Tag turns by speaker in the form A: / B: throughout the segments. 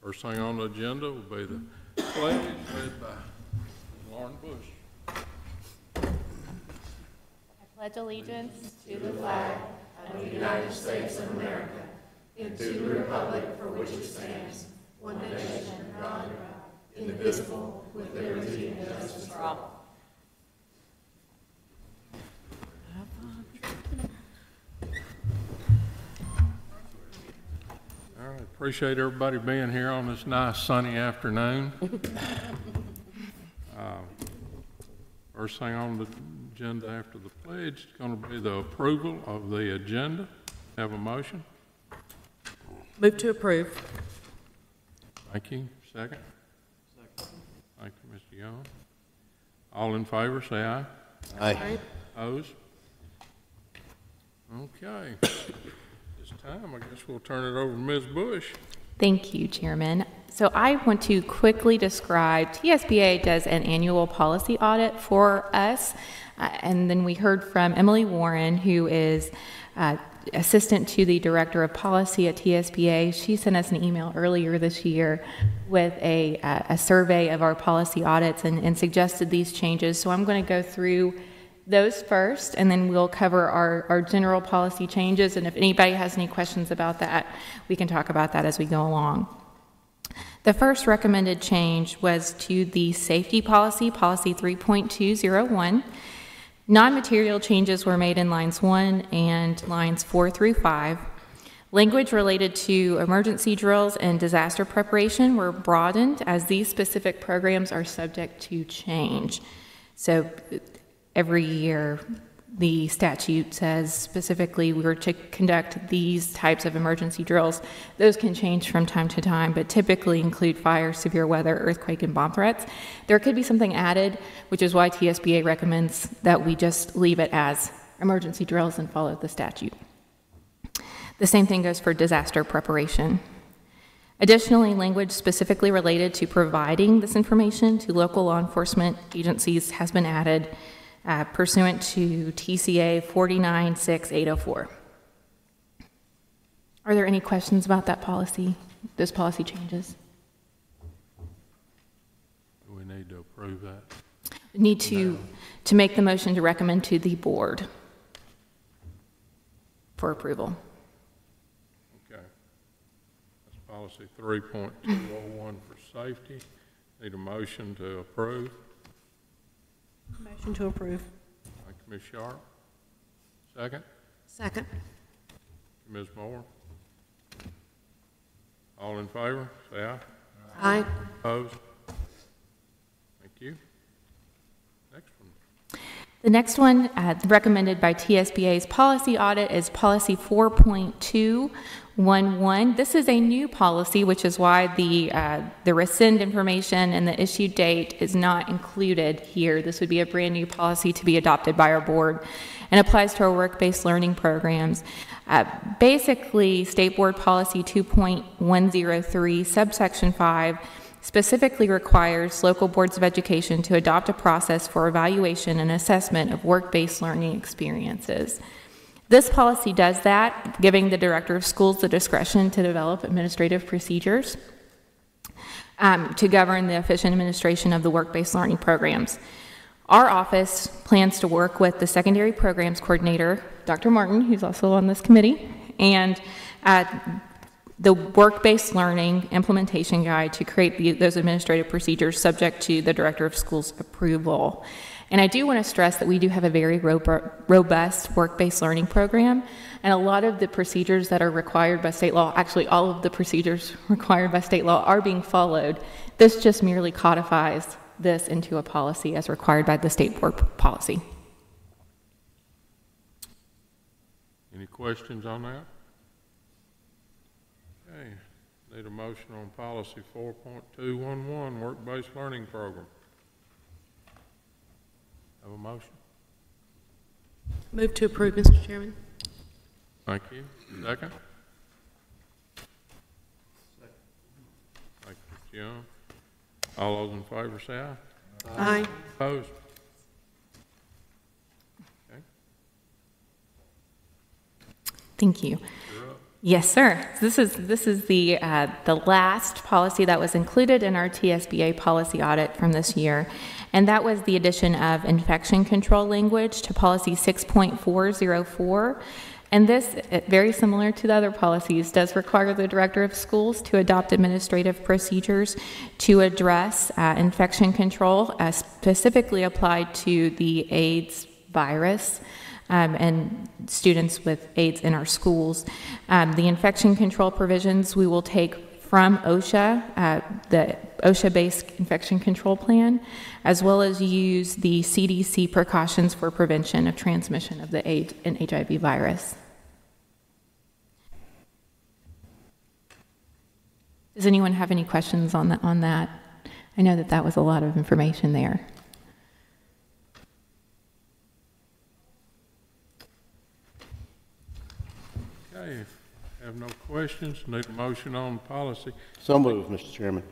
A: First thing on the agenda will be the pledge led by Lauren Bush.
B: I pledge allegiance to the flag of the United States of America and to the republic for which it stands, one nation under God, indivisible, with liberty and justice for all.
A: All right, appreciate everybody being here on this nice sunny afternoon. First thing on the agenda after the pledge is going to be the approval of the agenda. Have a motion?
C: Move to approve.
A: Thank you. Second? Second. Thank you, Mr. Young. All in favor, say aye.
C: Aye.
A: Opposed? Okay. This time, I guess we'll turn it over to Ms. Bush.
B: Thank you, Chairman. So I want to quickly describe, TSBA does an annual policy audit for us, and then we heard from Emily Warren, who is assistant to the director of policy at TSBA. She sent us an email earlier this year with a survey of our policy audits and suggested these changes. So I'm going to go through those first, and then we'll cover our general policy changes. And if anybody has any questions about that, we can talk about that as we go along. The first recommended change was to the safety policy, policy 3.201. Non-material changes were made in lines 1 and lines 4 through 5. Language related to emergency drills and disaster preparation were broadened, as these specific programs are subject to change. So every year, the statute says specifically we were to conduct these types of emergency drills. Those can change from time to time, but typically include fire, severe weather, earthquake, and bomb threats. There could be something added, which is why TSBA recommends that we just leave it as emergency drills and follow the statute. The same thing goes for disaster preparation. Additionally, language specifically related to providing this information to local law enforcement agencies has been added pursuant to TCA 496804. Are there any questions about that policy, those policy changes?
A: Do we need to approve that?
B: We need to make the motion to recommend to the board for approval.
A: Okay. That's policy 3.201 for safety. Need a motion to approve.
C: Motion to approve.
A: Thank you, Ms. Sharp. Second?
C: Second.
A: Ms. Moore. All in favor, say aye.
C: Aye.
A: Opposed? Thank you. Next one.
B: The next one recommended by TSBA's policy audit is policy 4.211. This is a new policy, which is why the rescind information and the issue date is not included here. This would be a brand new policy to be adopted by our board and applies to our work-based learning programs. Basically, State Board Policy 2.103, subsection 5, specifically requires local boards of education to adopt a process for evaluation and assessment of work-based learning experiences. This policy does that, giving the director of schools the discretion to develop administrative procedures to govern the efficient administration of the work-based learning programs. Our office plans to work with the secondary programs coordinator, Dr. Martin, who's also on this committee, and the work-based learning implementation guide to create those administrative procedures subject to the director of schools approval. And I do want to stress that we do have a very robust work-based learning program, and a lot of the procedures that are required by state law, actually all of the procedures required by state law, are being followed. This just merely codifies this into a policy as required by the state board policy.
A: Any questions on that? Okay, need a motion on policy 4.211, work-based learning program. Have a motion?
C: Move to approve, Mr. Chairman.
A: Thank you. Second? Thank you, Mr. Young. All those in favor say aye.
C: Aye.
A: Opposed? Okay.
B: Thank you. Yes, sir. This is the last policy that was included in our TSBA policy audit from this year, and that was the addition of infection control language to policy 6.404. And this, very similar to the other policies, does require the director of schools to adopt administrative procedures to address infection control, specifically applied to the AIDS virus. And students with AIDS in our schools. The infection control provisions we will take from OSHA, the OSHA-based infection control plan, as well as use the CDC precautions for prevention of transmission of the AIDS and HIV virus. Does anyone have any questions on that? I know that was a lot of information there.
A: Okay, if you have no questions, need a motion on policy.
D: So moved, Mr. Chairman.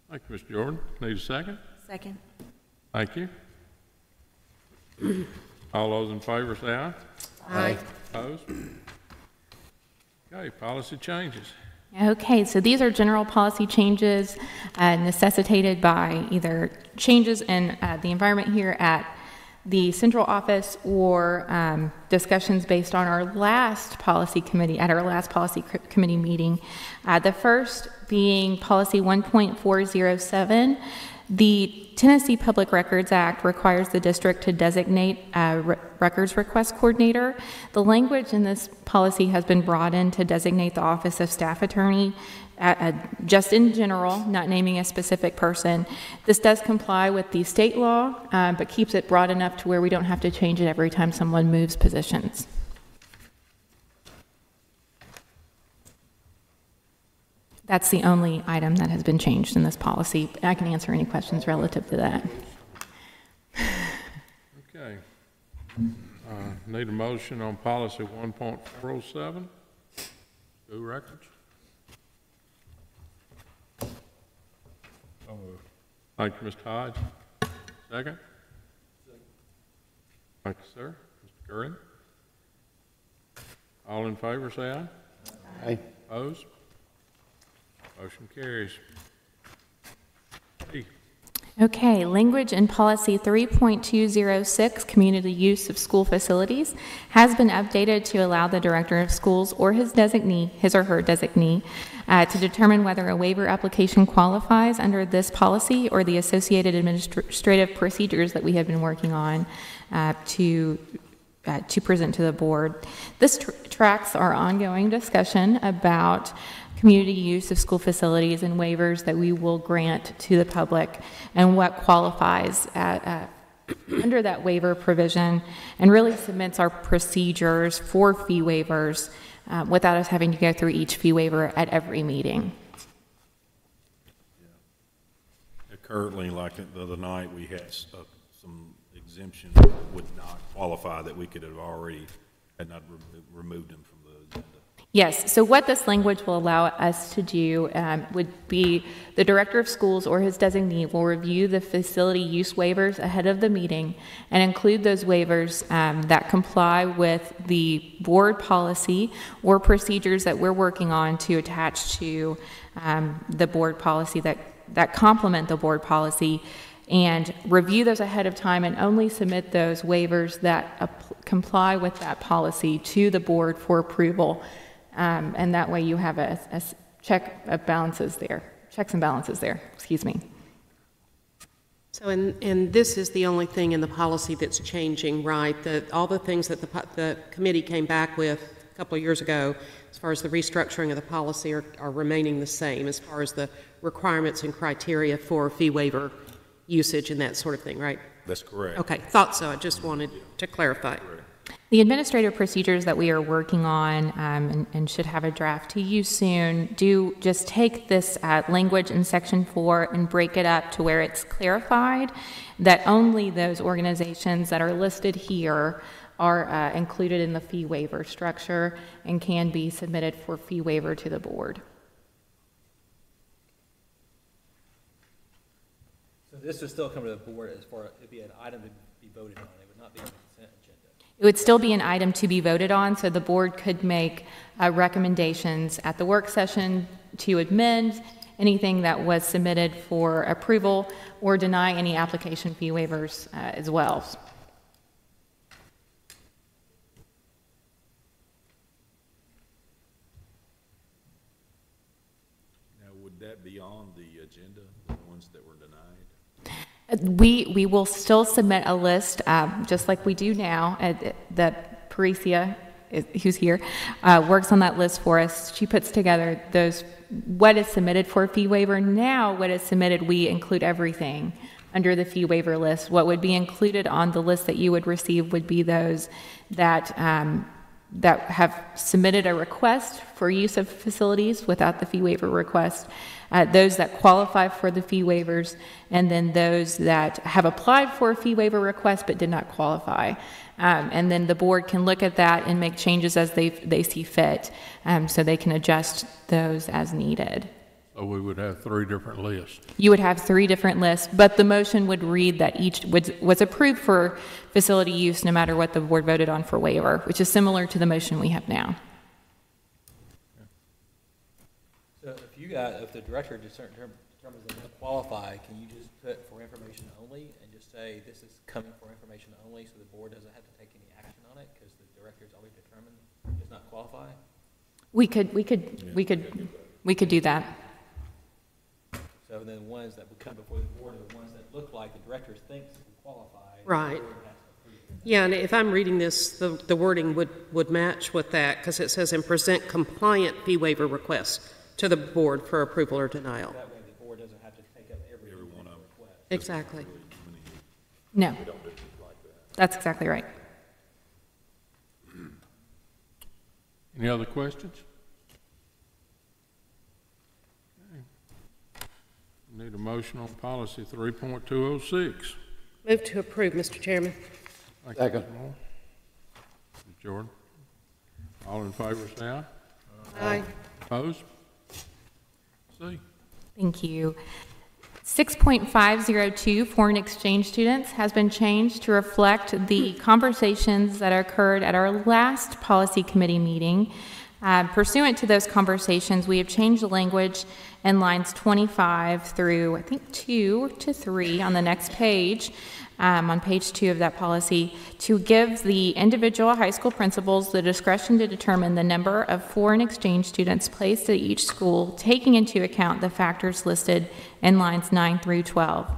A: Thank you, Mr. Jordan. Need a second?
C: Second.
A: Thank you. All those in favor say aye.
C: Aye.
A: Opposed? Okay, policy changes.
B: Okay, so these are general policy changes necessitated by either changes in the environment here at the central office or discussions based on our last policy committee, at our last policy committee meeting. The first being policy 1.407. The Tennessee Public Records Act requires the district to designate a records request coordinator. The language in this policy has been broadened to designate the office of staff attorney, just in general, not naming a specific person. This does comply with the state law, but keeps it broad enough to where we don't have to change it every time someone moves positions. That's the only item that has been changed in this policy. I can answer any questions relative to that.
A: Okay. Need a motion on policy 1.407, school records. Thank you, Mr. Hodge. Second? Thank you, sir. Mr. Curran? All in favor, say aye.
D: Aye.
A: Opposed? Motion carries. E.
B: Okay, language in policy 3.206, community use of school facilities, has been updated to allow the director of schools or his designee, his or her designee, to determine whether a waiver application qualifies under this policy or the associated administrative procedures that we have been working on to present to the board. This tracks our ongoing discussion about community use of school facilities and waivers that we will grant to the public and what qualifies under that waiver provision, and really submits our procedures for fee waivers without us having to go through each fee waiver at every meeting.
E: Currently, like the other night, we had some exemptions that would not qualify that we could have already had not removed them from the agenda.
B: Yes, so what this language will allow us to do would be the director of schools or his designee will review the facility use waivers ahead of the meeting and include those waivers that comply with the board policy or procedures that we're working on to attach to the board policy that complement the board policy, and review those ahead of time and only submit those waivers that comply with that policy to the board for approval. And that way you have a checks and balances there, excuse me.
C: So, and this is the only thing in the policy that's changing, right? All the things that the committee came back with a couple of years ago, as far as the restructuring of the policy, are remaining the same as far as the requirements and criteria for fee waiver usage and that sort of thing, right?
E: That's correct.
C: Okay, thought so. I just wanted to clarify.
B: The administrative procedures that we are working on and should have a draft to you soon do just take this language in section 4 and break it up to where it's clarified that only those organizations that are listed here are included in the fee waiver structure and can be submitted for fee waiver to the board.
F: So this would still come to the board as far as it'd be an item to be voted on. It would not be on the consent agenda.
B: It would still be an item to be voted on, so the board could make recommendations at the work session to amend anything that was submitted for approval or deny any application fee waivers as well.
E: Now, would that be on the agenda, the ones that were denied?
B: We will still submit a list, just like we do now. That Patricia, who's here, works on that list for us. She puts together what is submitted for a fee waiver. Now, what is submitted, we include everything under the fee waiver list. What would be included on the list that you would receive would be those that have submitted a request for use of facilities without the fee waiver request, those that qualify for the fee waivers, and then those that have applied for a fee waiver request but did not qualify. And then the board can look at that and make changes as they see fit, so they can adjust those as needed.
A: So we would have 3 different lists.
B: You would have 3 different lists, but the motion would read that each was approved for facility use no matter what the board voted on for waiver, which is similar to the motion we have now.
F: So if the director determines they don't qualify, can you just put for information only and just say this is coming for information only, so the board doesn't have to take any action on it because the director's already determined it does not qualify?
B: We could do that.
F: So then the ones that would come before the board are the ones that look like the director thinks will qualify.
C: Right.
F: The board has to approve them.
C: Yeah, and if I'm reading this, the wording would match with that, because it says, and present compliant fee waiver requests to the board for approval or denial.
F: That way the board doesn't have to take up every
E: one of them.
F: request.
C: Exactly.
B: No. That's exactly right.
A: Any other questions? Okay. Need a motion on policy 3.206.
C: Move to approve, Mr. Chairman.
A: Thank
D: Second.
A: you, Ms. Moore. Ms. Jordan. All in favor, say aye.
C: Aye.
A: Opposed? C.
B: Thank you. 6.502, foreign exchange students, has been changed to reflect the conversations that occurred at our last policy committee meeting. Pursuant to those conversations, we have changed the language in lines 25 through, I think, 2 to 3 on the next page, on page 2 of that policy, to give the individual high school principals the discretion to determine the number of foreign exchange students placed at each school, taking into account the factors listed in lines 9 through 12,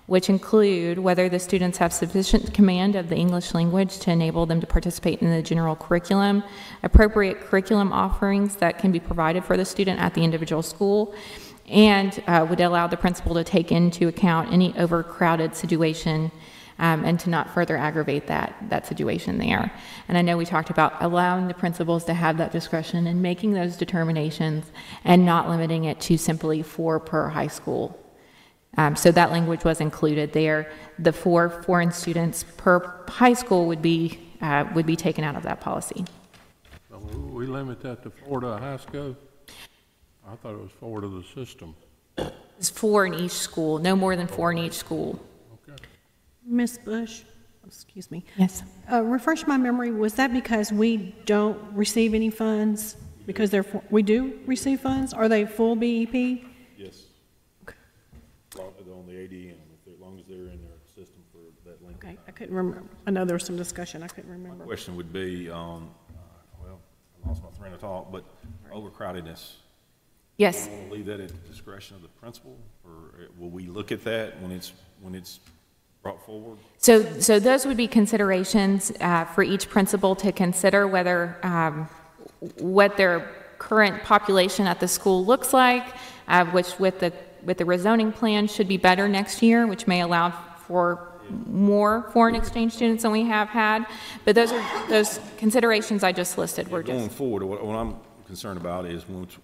B: which include whether the students have sufficient command of the English language to enable them to participate in the general curriculum, appropriate curriculum offerings that can be provided for the student at the individual school, and would allow the principal to take into account any overcrowded situation and to not further aggravate that situation there. And I know we talked about allowing the principals to have that discretion in making those determinations and not limiting it to simply 4 per high school. So that language was included there. The 4 foreign students per high school would be taken out of that policy.
A: So we limit that to 4 to a high school? I thought it was 4 to the system.
B: It's 4 in each school, no more than 4 in each school.
A: Okay.
G: Ms. Bush, excuse me.
B: Yes.
G: Refresh my memory, was that because we don't receive any funds? Because we do receive funds? Are they full BEP?
E: Yes.
G: Okay.
E: On the ADM, as long as they're in their system for that length of
G: Okay,
E: time.
G: I couldn't remember. I know there was some discussion, I couldn't remember.
E: Question would be, well, I lost my train of thought, but overcrowdedness.
B: Yes.
E: Do you want to leave that at the discretion of the principal, or will we look at that when it's brought forward?
B: So those would be considerations for each principal to consider whether what their current population at the school looks like, which with the rezoning plan should be better next year, which may allow for more foreign exchange students than we have had. But those considerations I just listed were
E: Going
B: just.
E: forward, what I'm concerned about is once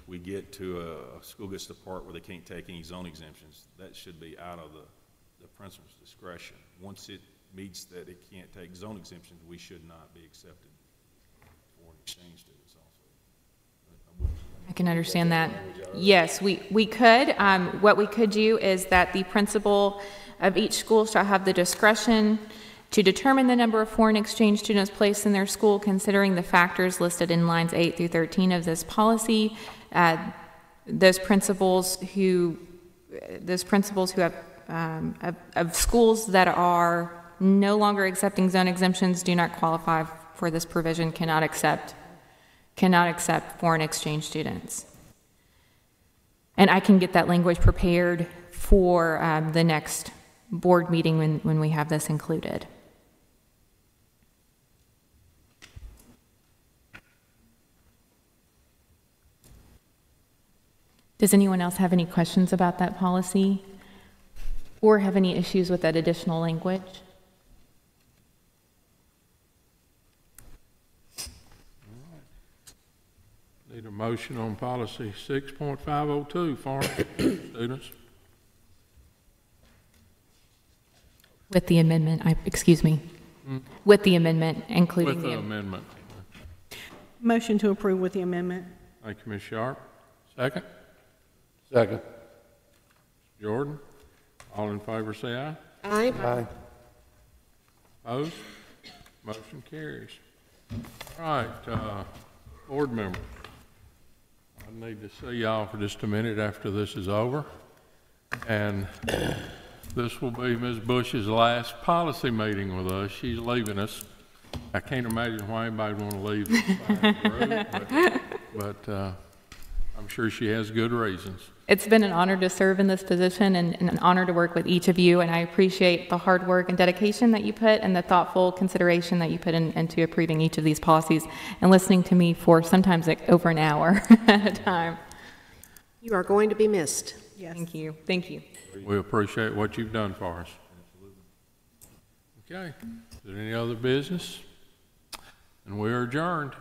E: we get to a school gets to the part where they can't take any zone exemptions, that should be out of the principal's discretion. Once it meets that it can't take zone exemptions, we should not be accepted foreign exchange students also.
B: I can understand that. Yes, we could. What we could do is that the principal of each school shall have the discretion To determine the number of foreign exchange students placed in their school, considering the factors listed in lines 8 through 13 of this policy, those principals who have of schools that are no longer accepting zone exemptions do not qualify for this provision, cannot accept foreign exchange students. And I can get that language prepared for the next board meeting when we have this included. Does anyone else have any questions about that policy or have any issues with that additional language?
A: Need a motion on policy 6.502, foreign students.
B: With the amendment, with the amendment, including
A: With the amendment.
G: Motion to approve with the amendment.
A: Thank you, Ms. Sharp. Second?
D: Second.
A: Jordan? All in favor, say aye.
C: Aye.
D: Aye.
A: Opposed? Motion carries. All right, board members. I need to see y'all for just a minute after this is over. And this will be Ms. Bush's last policy meeting with us. She's leaving us. I can't imagine why anybody would want to leave this fine group, but I'm sure she has good reasons.
B: It's been an honor to serve in this position and an honor to work with each of you, and I appreciate the hard work and dedication that you put and the thoughtful consideration that you put into approving each of these policies and listening to me for sometimes like over an hour at a time.
C: You are going to be missed.
G: Yes.
B: Thank you. Thank you.
A: We appreciate what you've done for us. Okay. Is there any other business? And we are adjourned.